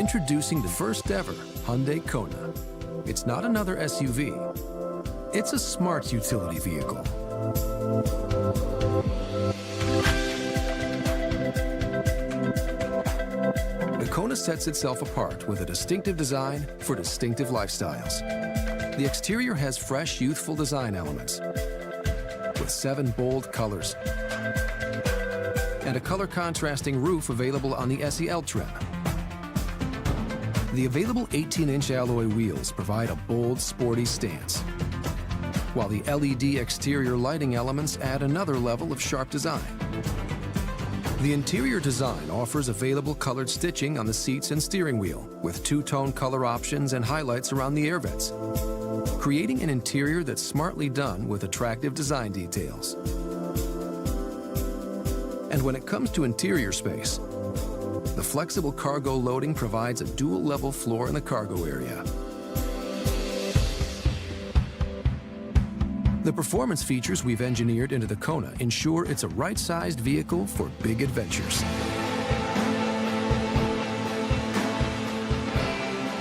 Introducing the first ever Hyundai Kona. It's not another SUV. It's a smart utility vehicle. The Kona sets itself apart with a distinctive design for distinctive lifestyles. The exterior has fresh, youthful design elements with 7 bold colors and a color contrasting roof available on the SEL trim. The available 18-inch alloy wheels provide a bold, sporty stance, while the LED exterior lighting elements add another level of sharp design. The interior design offers available colored stitching on the seats and steering wheel, with 2-tone color options and highlights around the air vents, creating an interior that's smartly done with attractive design details. And when it comes to interior space, the flexible cargo loading provides a dual-level floor in the cargo area. The performance features we've engineered into the Kona ensure it's a right-sized vehicle for big adventures.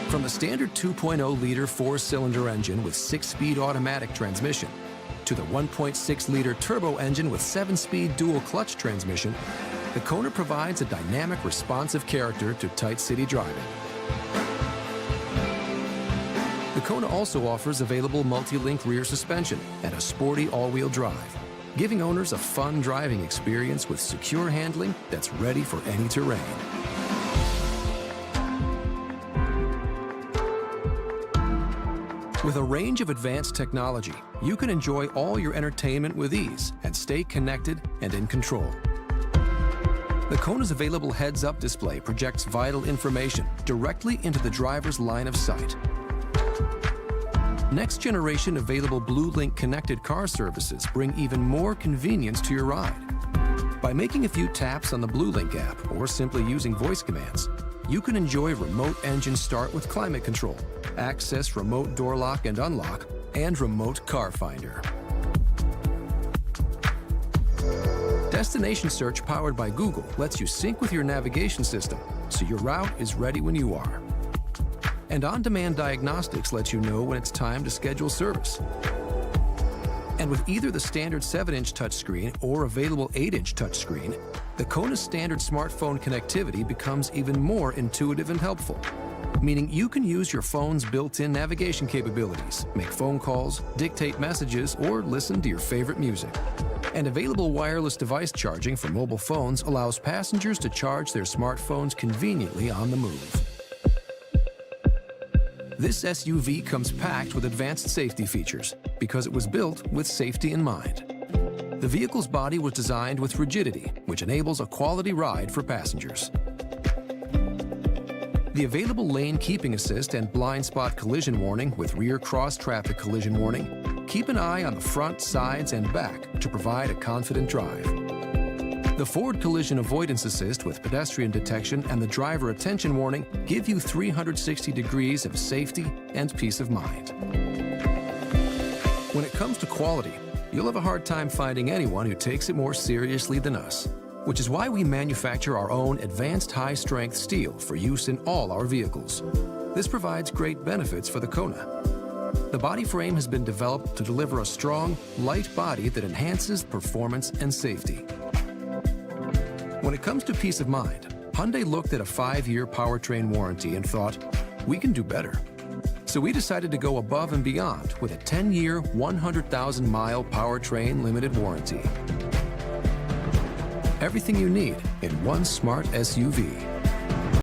From the standard 2.0-liter 4-cylinder engine with 6-speed automatic transmission to the 1.6-liter turbo engine with 7-speed dual-clutch transmission, the Kona provides a dynamic, responsive character to tight city driving. The Kona also offers available multi-link rear suspension and a sporty all-wheel drive, giving owners a fun driving experience with secure handling that's ready for any terrain. With a range of advanced technology, you can enjoy all your entertainment with ease and stay connected and in control. The Kona's available heads-up display projects vital information directly into the driver's line of sight. Next-generation available BlueLink connected car services bring even more convenience to your ride. By making a few taps on the BlueLink app or simply using voice commands, you can enjoy remote engine start with climate control, access remote door lock and unlock, and remote car finder. Destination search powered by Google lets you sync with your navigation system, so your route is ready when you are. And on-demand diagnostics lets you know when it's time to schedule service. And with either the standard 7-inch touchscreen or available 8-inch touchscreen, the Kona's standard smartphone connectivity becomes even more intuitive and helpful, meaning you can use your phone's built-in navigation capabilities, make phone calls, dictate messages, or listen to your favorite music. And available wireless device charging for mobile phones allows passengers to charge their smartphones conveniently on the move. This SUV comes packed with advanced safety features because it was built with safety in mind. The vehicle's body was designed with rigidity, which enables a quality ride for passengers. The available lane keeping assist and blind spot collision warning with rear cross-traffic collision warning keep an eye on the front, sides, and back to provide a confident drive. The Ford Collision-Avoidance Assist with Pedestrian Detection and the Driver Attention Warning give you 360 degrees of safety and peace of mind. When it comes to quality, you'll have a hard time finding anyone who takes it more seriously than us, which is why we manufacture our own advanced high-strength steel for use in all our vehicles. This provides great benefits for the Kona. The body frame has been developed to deliver a strong, light body that enhances performance and safety. When it comes to peace of mind, Hyundai looked at a 5-year powertrain warranty and thought, we can do better. So we decided to go above and beyond with a 10-year, 100,000-mile powertrain limited warranty. Everything you need in one smart SUV.